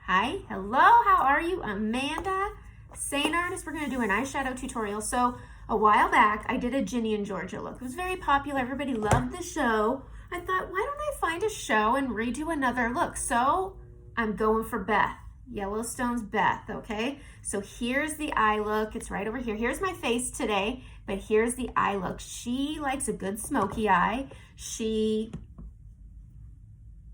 Hi, hello, how are you? Amanda, Seint Artist. We're going to do an eyeshadow tutorial. So a while back, I did a Ginny and Georgia look. It was very popular. Everybody loved the show. I thought, why don't I find a show and redo another look? So I'm going for Beth, Yellowstone's Beth, okay? So here's the eye look. It's right over here. Here's my face today, but here's the eye look. She likes a good smoky eye. She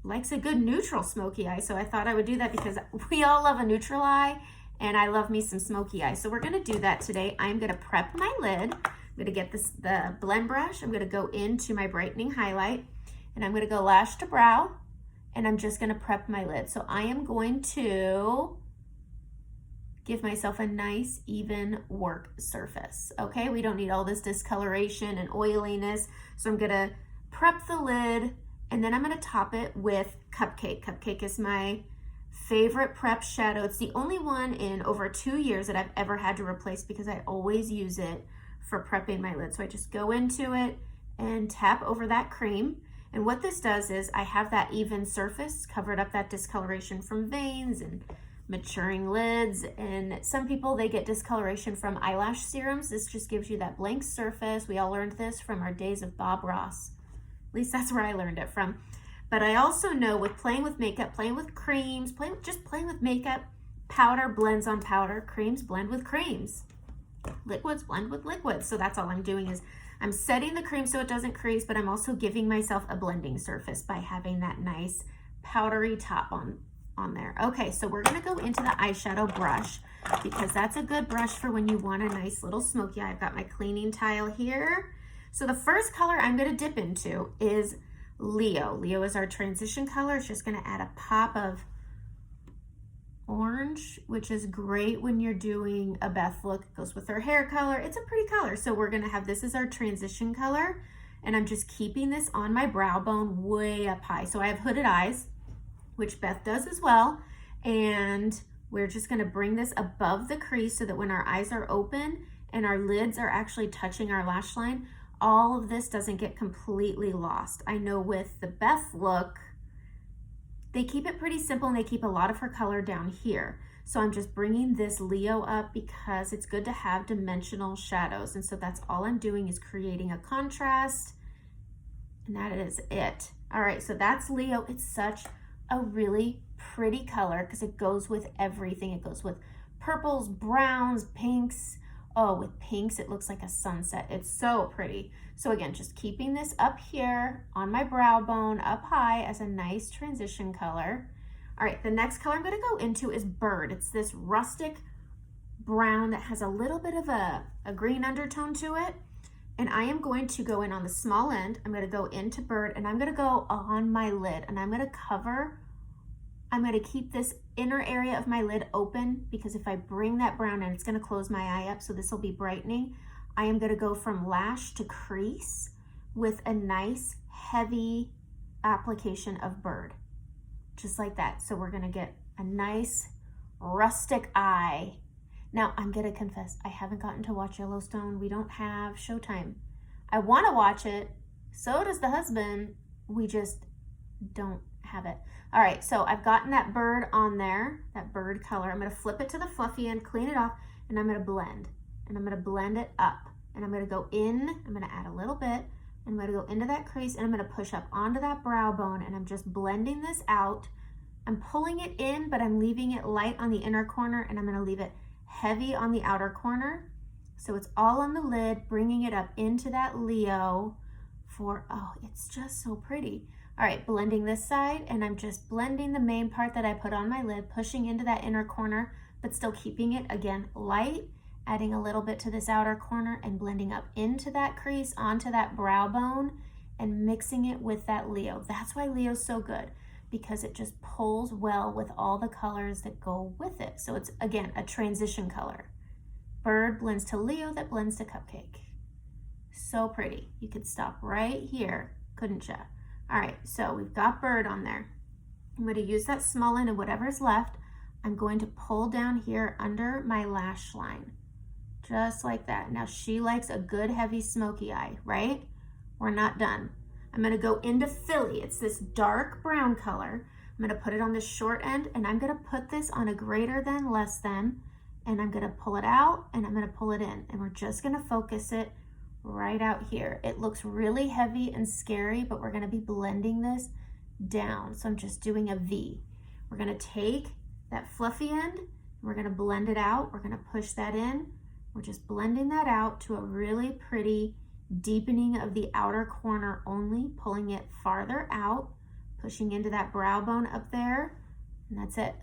likes a good neutral smoky eye, so I thought I would do that because we all love a neutral eye, and I love me some smoky eye. So we're gonna do that today. I'm gonna prep my lid. I'm gonna get the blend brush. I'm gonna go into my brightening highlight, and I'm gonna go lash to brow, and I'm just gonna prep my lid. So I am going to give myself a nice, even work surface, okay? We don't need all this discoloration and oiliness, so I'm gonna prep the lid, and then I'm gonna top it with Cupcake. Cupcake is my favorite prep shadow. It's the only one in over 2 years that I've ever had to replace because I always use it for prepping my lid. So I just go into it and tap over that cream. And what this does is I have that even surface, covered up that discoloration from veins and maturing lids. And some people, they get discoloration from eyelash serums. This just gives you that blank surface. We all learned this from our days of Bob Ross. At least that's where I learned it from. But I also know with playing with makeup, playing with creams, just playing with makeup, powder blends on powder, creams blend with creams, liquids blend with liquids. So that's all I'm doing is I'm setting the cream so it doesn't crease, but I'm also giving myself a blending surface by having that nice powdery top on there. Okay, so we're gonna go into the eyeshadow brush because that's a good brush for when you want a nice little smoky eye. I've got my cleaning tile here. So the first color I'm gonna dip into is Leo. Leo is our transition color. It's just gonna add a pop of orange, which is great when you're doing a Beth look. It goes with her hair color. It's a pretty color. So we're gonna have, this is our transition color, and I'm just keeping this on my brow bone way up high. So I have hooded eyes, which Beth does as well. And we're just gonna bring this above the crease so that when our eyes are open and our lids are actually touching our lash line, all of this doesn't get completely lost. I know with the Beth look, they keep it pretty simple and they keep a lot of her color down here. So I'm just bringing this Leo up because it's good to have dimensional shadows. And so that's all I'm doing is creating a contrast, and that is it. All right, so that's Leo. It's such a really pretty color because it goes with everything. It goes with purples, browns, pinks. Oh, with pinks, it looks like a sunset. It's so pretty. So again, just keeping this up here on my brow bone, up high as a nice transition color. All right, the next color I'm gonna go into is Bird. It's this rustic brown that has a little bit of a green undertone to it. And I am going to go in on the small end. I'm gonna go into Bird, and I'm gonna go on my lid, and I'm gonna keep this inner area of my lid open because if I bring that brown in, it's gonna close my eye up, so this will be brightening. I am gonna go from lash to crease with a nice heavy application of Bird, just like that. So we're gonna get a nice rustic eye. Now I'm gonna confess, I haven't gotten to watch Yellowstone. We don't have Showtime. I wanna watch it, so does the husband. We just don't have it. All right, so I've gotten that Bird on there, that Bird color. I'm gonna flip it to the fluffy end, clean it off, and I'm gonna blend. And I'm gonna blend it up. And I'm gonna go in, I'm gonna add a little bit, and I'm gonna go into that crease, and I'm gonna push up onto that brow bone, and I'm just blending this out. I'm pulling it in, but I'm leaving it light on the inner corner, and I'm gonna leave it heavy on the outer corner. So it's all on the lid, bringing it up into that Leo for, oh, it's just so pretty. All right, blending this side, and I'm just blending the main part that I put on my lid, pushing into that inner corner, but still keeping it, again, light, adding a little bit to this outer corner and blending up into that crease, onto that brow bone, and mixing it with that Leo. That's why Leo's so good, because it just pulls well with all the colors that go with it. So it's, again, a transition color. Bird blends to Leo that blends to Cupcake. So pretty. You could stop right here, couldn't you? All right, so we've got Bird on there. I'm going to use that small end and whatever's left, I'm going to pull down here under my lash line, just like that. Now she likes a good heavy smoky eye, right? We're not done. I'm going to go into Philly. It's this dark brown color. I'm I'm gonna put it on the short end, and I'm gonna put this on a greater than, less than, and I'm gonna pull it out and I'm gonna pull it in, and we're just gonna focus it right out here. It looks really heavy and scary, but we're gonna be blending this down. So I'm just doing a V. We're gonna take that fluffy end, we're gonna blend it out, we're gonna push that in, we're just blending that out to a really pretty deepening of the outer corner only, pulling it farther out, pushing into that brow bone up there, and that's it.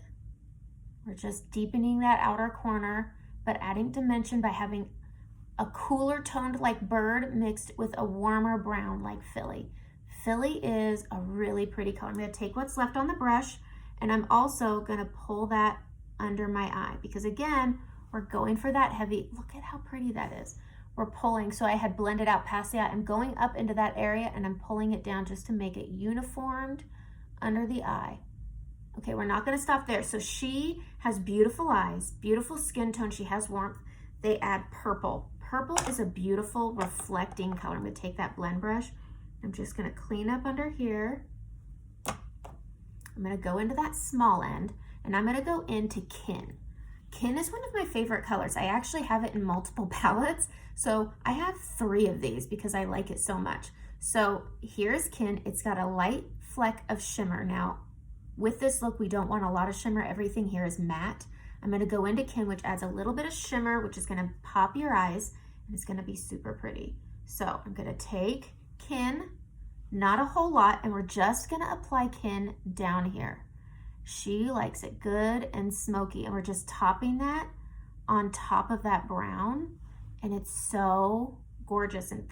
We're just deepening that outer corner, but adding dimension by having a cooler toned like bird mixed with a warmer brown like Philly. Philly is a really pretty color. I'm gonna take what's left on the brush, and I'm also gonna pull that under my eye, because again, we're going for that heavy, look at how pretty that is. We're pulling, so I had blended out past the eye. I'm going up into that area and I'm pulling it down just to make it uniformed under the eye. Okay, we're not gonna stop there. So she has beautiful eyes, beautiful skin tone, she has warmth. They add purple. Purple is a beautiful reflecting color. I'm gonna take that blend brush. I'm just gonna clean up under here. I'm gonna go into that small end, and I'm gonna go into Kin. Kin is one of my favorite colors. I actually have it in multiple palettes. So I have 3 of these because I like it so much. So here's Kin. It's got a light fleck of shimmer. Now, with this look, we don't want a lot of shimmer. Everything here is matte. I'm gonna go into Kin, which adds a little bit of shimmer, which is gonna pop your eyes, and it's gonna be super pretty. So I'm gonna take Kin, not a whole lot, and we're just gonna apply Kin down here. She likes it good and smoky, and we're just topping that on top of that brown, and it's so gorgeous, and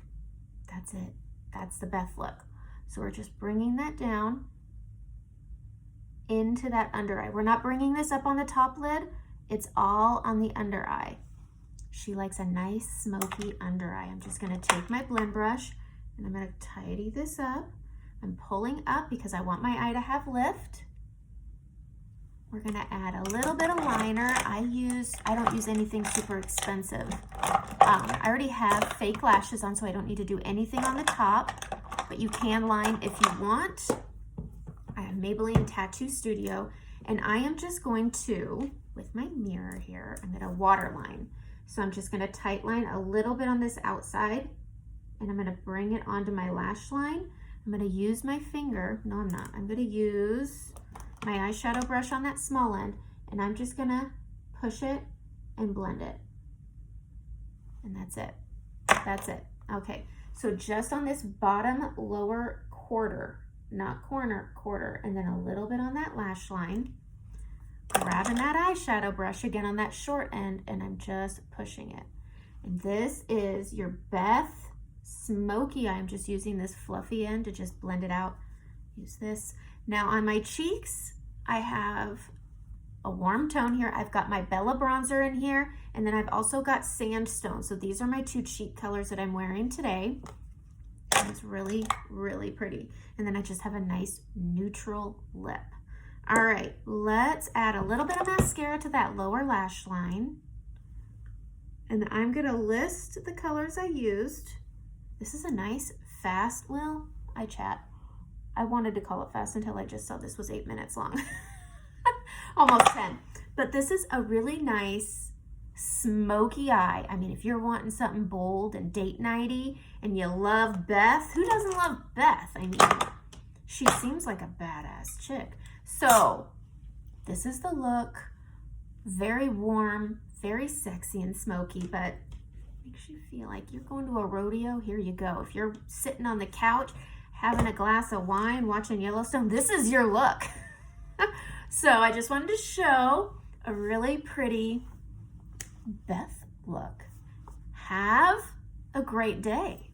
that's it. That's the Beth look. So we're just bringing that down into that under eye. We're not bringing this up on the top lid. It's all on the under eye. She likes a nice smoky under eye. I'm just gonna take my blend brush and I'm gonna tidy this up. I'm pulling up because I want my eye to have lift. We're gonna add a little bit of liner. I don't use anything super expensive. I already have fake lashes on, so I don't need to do anything on the top, but you can line if you want. I have Maybelline Tattoo Studio, and I am just going to, with my mirror here, I'm gonna waterline. So I'm just gonna tight line a little bit on this outside, and I'm gonna bring it onto my lash line. I'm gonna use my finger, no I'm not, I'm gonna use my eyeshadow brush on that small end, and I'm just gonna push it and blend it. And that's it, that's it. Okay, so just on this bottom lower quarter, not corner, quarter, and then a little bit on that lash line, grabbing that eyeshadow brush again on that short end, and I'm just pushing it. And this is your Beth Smoky Eye. I'm just using this fluffy end to just blend it out. Use this. Now on my cheeks, I have a warm tone here. I've got my Bella bronzer in here, and then I've also got Sandstone. So these are my 2 cheek colors that I'm wearing today. And it's really, really pretty. And then I just have a nice neutral lip. All right, let's add a little bit of mascara to that lower lash line. And I'm gonna list the colors I used. This is a nice, fast little eye chat. I wanted to call it fast until I just saw this was 8 minutes long. Almost 10. But this is a really nice smoky eye. I mean, if you're wanting something bold and date nighty and you love Beth, who doesn't love Beth? I mean, she seems like a badass chick. So this is the look. Very warm, very sexy and smoky, but makes you feel like you're going to a rodeo. Here you go. If you're sitting on the couch having a glass of wine, watching Yellowstone, this is your look. So I just wanted to show a really pretty Beth look. Have a great day.